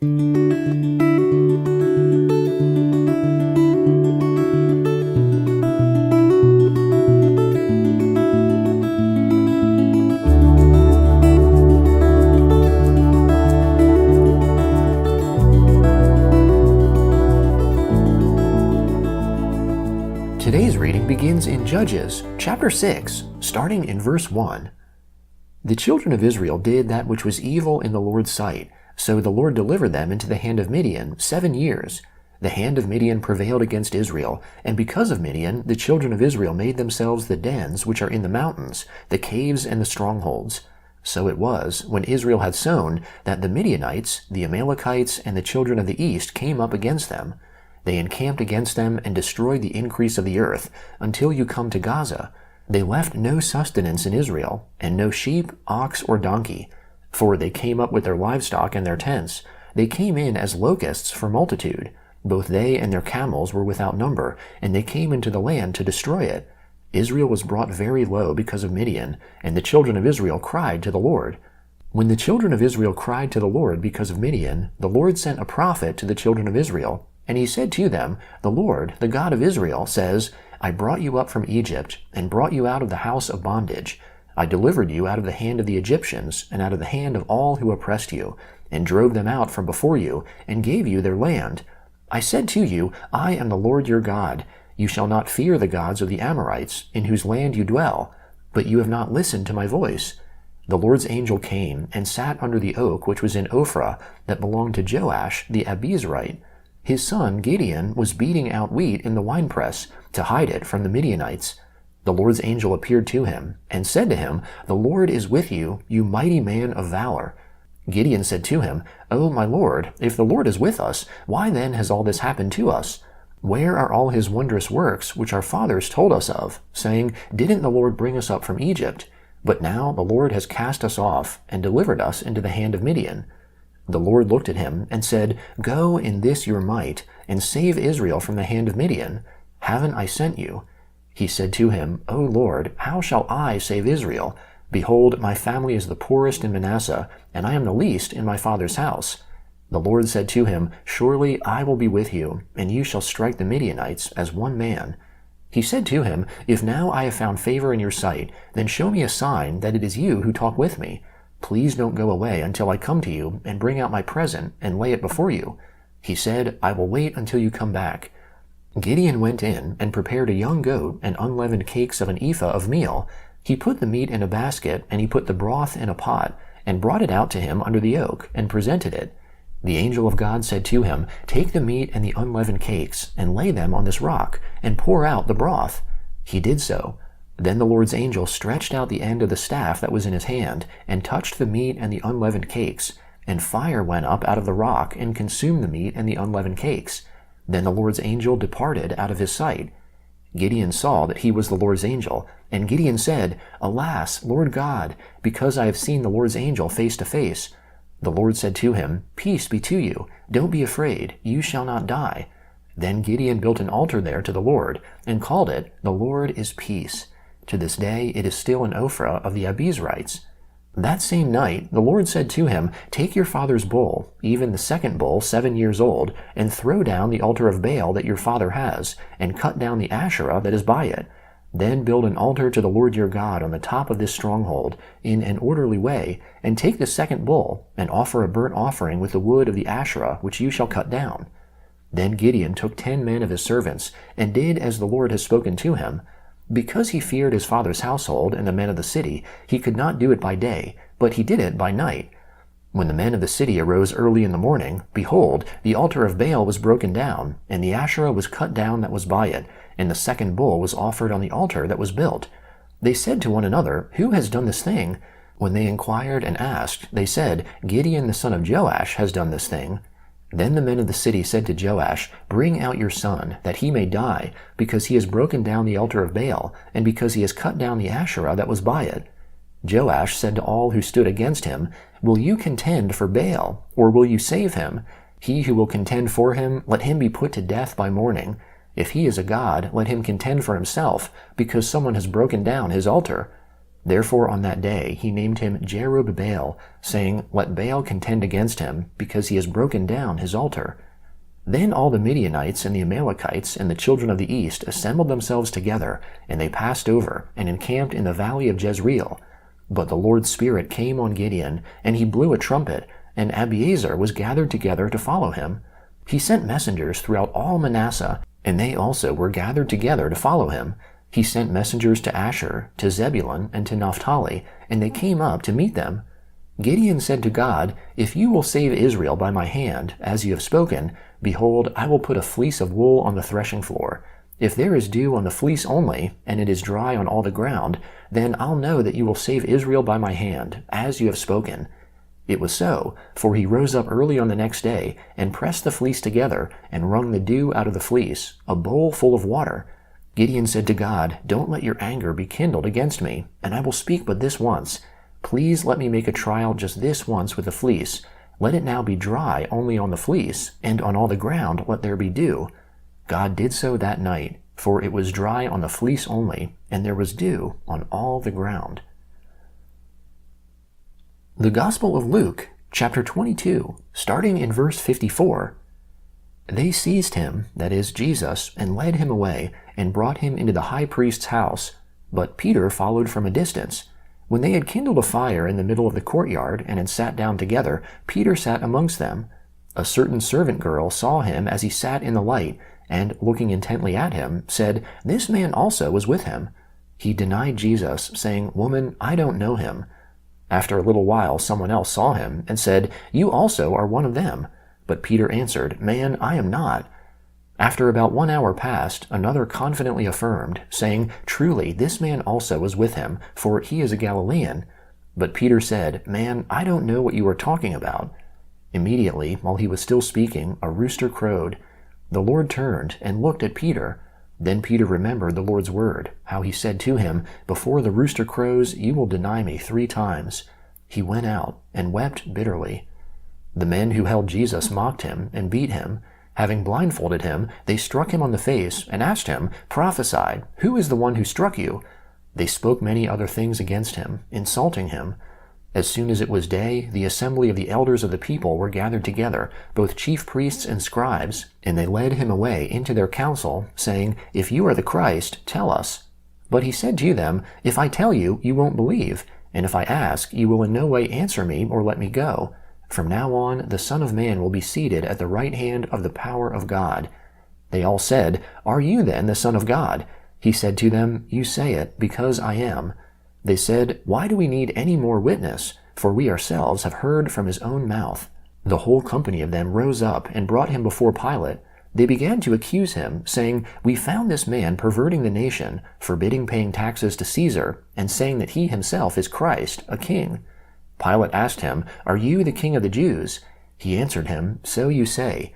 Today's reading begins in Judges, chapter 6, starting in verse 1. The children of Israel did that which was evil in the Lord's sight, so the Lord delivered them into the hand of Midian 7 years. The hand of Midian prevailed against Israel, and because of Midian, the children of Israel made themselves the dens which are in the mountains, the caves and the strongholds. So it was, when Israel had sown, that the Midianites, the Amalekites, and the children of the east came up against them. They encamped against them and destroyed the increase of the earth, until you come to Gaza. They left no sustenance in Israel, and no sheep, ox, or donkey. For they came up with their livestock and their tents. They came in as locusts for multitude. Both they and their camels were without number, and they came into the land to destroy it. Israel was brought very low because of Midian, and the children of Israel cried to the Lord. When the children of Israel cried to the Lord because of Midian, the Lord sent a prophet to the children of Israel, and he said to them, The Lord, the God of Israel, says, I brought you up from Egypt, and brought you out of the house of bondage. I delivered you out of the hand of the Egyptians, and out of the hand of all who oppressed you, and drove them out from before you, and gave you their land. I said to you, I am the Lord your God. You shall not fear the gods of the Amorites, in whose land you dwell. But you have not listened to my voice. The Lord's angel came, and sat under the oak which was in Ophrah, that belonged to Joash the Abiezrite. His son Gideon was beating out wheat in the winepress to hide it from the Midianites. The Lord's angel appeared to him, and said to him, The Lord is with you, you mighty man of valor. Gideon said to him, O my Lord, if the Lord is with us, why then has all this happened to us? Where are all his wondrous works which our fathers told us of, saying, Didn't the Lord bring us up from Egypt? But now the Lord has cast us off, and delivered us into the hand of Midian. The Lord looked at him, and said, Go in this your might, and save Israel from the hand of Midian. Haven't I sent you? He said to him, O Lord, how shall I save Israel? Behold, my family is the poorest in Manasseh, and I am the least in my father's house. The Lord said to him, Surely I will be with you, and you shall strike the Midianites as one man. He said to him, If now I have found favor in your sight, then show me a sign that it is you who talk with me. Please don't go away until I come to you and bring out my present and lay it before you. He said, I will wait until you come back. Gideon went in and prepared a young goat and unleavened cakes of an ephah of meal. He put the meat in a basket, and he put the broth in a pot, and brought it out to him under the oak, and presented it. The angel of God said to him, Take the meat and the unleavened cakes, and lay them on this rock, and pour out the broth. He did so. Then the Lord's angel stretched out the end of the staff that was in his hand, and touched the meat and the unleavened cakes, and fire went up out of the rock, and consumed the meat and the unleavened cakes. Then the Lord's angel departed out of his sight. Gideon saw that he was the Lord's angel, and Gideon said, Alas, Lord God, because I have seen the Lord's angel face to face. The Lord said to him, Peace be to you, don't be afraid, you shall not die. Then Gideon built an altar there to the Lord, and called it, The Lord is Peace. To this day it is still in Ophrah of the Abiezrites. That same night the Lord said to him, Take your father's bull, even the second bull 7 years old, and throw down the altar of Baal that your father has, and cut down the Asherah that is by it. Then build an altar to the Lord your God on the top of this stronghold, in an orderly way, and take the second bull, and offer a burnt offering with the wood of the Asherah which you shall cut down. Then Gideon took 10 men of his servants, and did as the Lord had spoken to him. Because he feared his father's household and the men of the city, he could not do it by day, but he did it by night. When the men of the city arose early in the morning, behold, the altar of Baal was broken down, and the Asherah was cut down that was by it, and the second bull was offered on the altar that was built. They said to one another, Who has done this thing? When they inquired and asked, they said, Gideon the son of Joash has done this thing. Then the men of the city said to Joash, Bring out your son, that he may die, because he has broken down the altar of Baal, and because he has cut down the Asherah that was by it. Joash said to all who stood against him, Will you contend for Baal, or will you save him? He who will contend for him, let him be put to death by morning. If he is a god, let him contend for himself, because someone has broken down his altar. Therefore on that day he named him Jerubbaal, saying, Let Baal contend against him, because he has broken down his altar. Then all the Midianites and the Amalekites and the children of the east assembled themselves together, and they passed over, and encamped in the valley of Jezreel. But the Lord's Spirit came on Gideon, and he blew a trumpet, and Abiezer was gathered together to follow him. He sent messengers throughout all Manasseh, and they also were gathered together to follow him. He sent messengers to Asher, to Zebulun, and to Naphtali, and they came up to meet them. Gideon said to God, If you will save Israel by my hand, as you have spoken, behold, I will put a fleece of wool on the threshing floor. If there is dew on the fleece only, and it is dry on all the ground, then I'll know that you will save Israel by my hand, as you have spoken. It was so, for he rose up early on the next day, and pressed the fleece together, and wrung the dew out of the fleece, a bowl full of water. Gideon said to God, Don't let your anger be kindled against me, and I will speak but this once. Please let me make a trial just this once with the fleece. Let it now be dry only on the fleece, and on all the ground let there be dew. God did so that night, for it was dry on the fleece only, and there was dew on all the ground. The Gospel of Luke, chapter 22, starting in verse 54. They seized him, that is, Jesus, and led him away, and brought him into the high priest's house. But Peter followed from a distance. When they had kindled a fire in the middle of the courtyard, and had sat down together, Peter sat amongst them. A certain servant girl saw him as he sat in the light, and, looking intently at him, said, This man also was with him. He denied Jesus, saying, Woman, I don't know him. After a little while someone else saw him, and said, You also are one of them. But Peter answered, Man, I am not. After about 1 hour passed, another confidently affirmed, saying, Truly, this man also was with him, for he is a Galilean. But Peter said, Man, I don't know what you are talking about. Immediately, while he was still speaking, a rooster crowed. The Lord turned and looked at Peter. Then Peter remembered the Lord's word, how he said to him, Before the rooster crows, you will deny me 3 times. He went out and wept bitterly. The men who held Jesus mocked him and beat him. Having blindfolded him, they struck him on the face and asked him, Prophesy, who is the one who struck you? They spoke many other things against him, insulting him. As soon as it was day, the assembly of the elders of the people were gathered together, both chief priests and scribes, and they led him away into their council, saying, If you are the Christ, tell us. But he said to them, If I tell you, you won't believe, and if I ask, you will in no way answer me or let me go. From now on, the Son of Man will be seated at the right hand of the power of God. They all said, Are you then the Son of God? He said to them, You say it, because I am. They said, Why do we need any more witness? For we ourselves have heard from his own mouth. The whole company of them rose up and brought him before Pilate. They began to accuse him, saying, We found this man perverting the nation, forbidding paying taxes to Caesar, and saying that he himself is Christ, a king. Pilate asked him, Are you the king of the Jews? He answered him, So you say.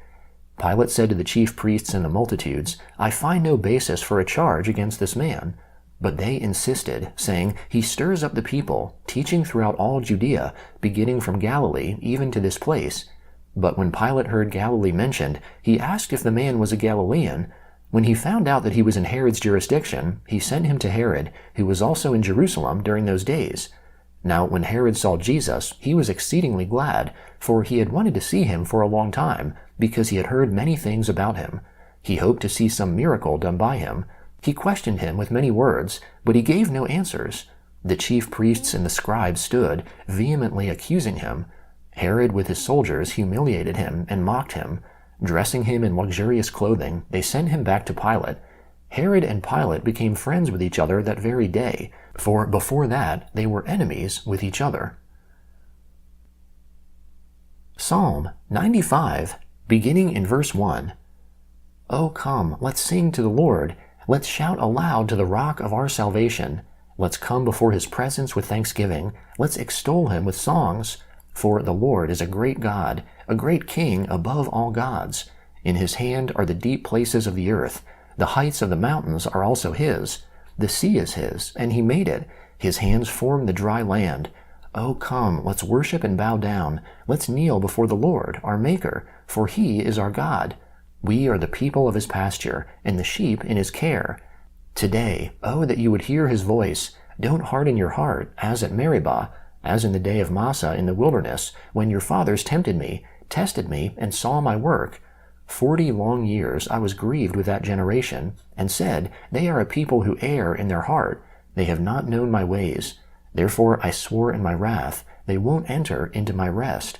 Pilate said to the chief priests and the multitudes, I find no basis for a charge against this man. But they insisted, saying, He stirs up the people, teaching throughout all Judea, beginning from Galilee even to this place. But when Pilate heard Galilee mentioned, he asked if the man was a Galilean. When he found out that he was in Herod's jurisdiction, he sent him to Herod, who was also in Jerusalem during those days. Now when Herod saw Jesus, he was exceedingly glad, for he had wanted to see him for a long time, because he had heard many things about him. He hoped to see some miracle done by him. He questioned him with many words, but he gave no answers. The chief priests and the scribes stood, vehemently accusing him. Herod with his soldiers humiliated him and mocked him. Dressing him in luxurious clothing, they sent him back to Pilate. Herod and Pilate became friends with each other that very day, for before that they were enemies with each other. Psalm 95, beginning in verse 1. O come, let's sing to the Lord. Let's shout aloud to the rock of our salvation. Let's come before his presence with thanksgiving. Let's extol him with songs. For the Lord is a great God, a great King above all gods. In his hand are the deep places of the earth. The heights of the mountains are also his. The sea is his, and he made it. His hands formed the dry land. O come, let's worship and bow down. Let's kneel before the Lord, our Maker, for he is our God. We are the people of his pasture, and the sheep in his care. Today, oh, that you would hear his voice. Don't harden your heart, as at Meribah, as in the day of Massah in the wilderness, when your fathers tempted me, tested me, and saw my work. 40 long years I was grieved with that generation, and said, They are a people who err in their heart. They have not known my ways. Therefore I swore in my wrath, they won't enter into my rest.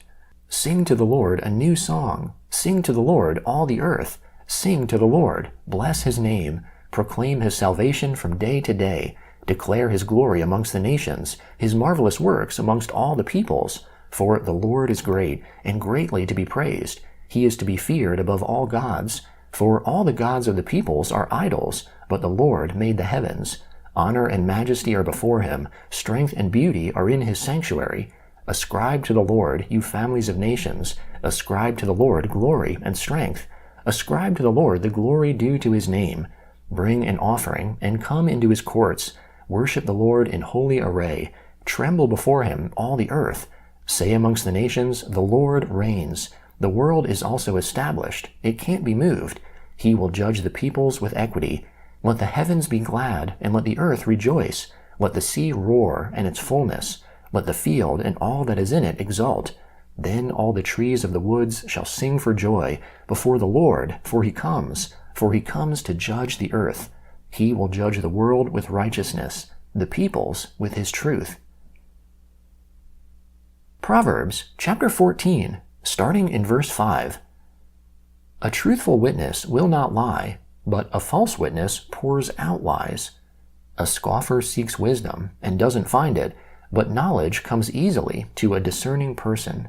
Sing to the Lord a new song. Sing to the Lord, all the earth. Sing to the Lord. Bless his name. Proclaim his salvation from day to day. Declare his glory amongst the nations, his marvelous works amongst all the peoples. For the Lord is great, and greatly to be praised. He is to be feared above all gods. For all the gods of the peoples are idols, but the Lord made the heavens. Honor and majesty are before him. Strength and beauty are in his sanctuary. Ascribe to the Lord, you families of nations. Ascribe to the Lord glory and strength. Ascribe to the Lord the glory due to his name. Bring an offering, and come into his courts. Worship the Lord in holy array. Tremble before him, all the earth. Say amongst the nations, the Lord reigns. The world is also established. It can't be moved. He will judge the peoples with equity. Let the heavens be glad, and let the earth rejoice. Let the sea roar, and its fullness. Let the field and all that is in it exult. Then all the trees of the woods shall sing for joy before the Lord, for he comes to judge the earth. He will judge the world with righteousness, the peoples with his truth. Proverbs chapter 14, starting in verse 5. A truthful witness will not lie, but a false witness pours out lies. A scoffer seeks wisdom and doesn't find it, but knowledge comes easily to a discerning person.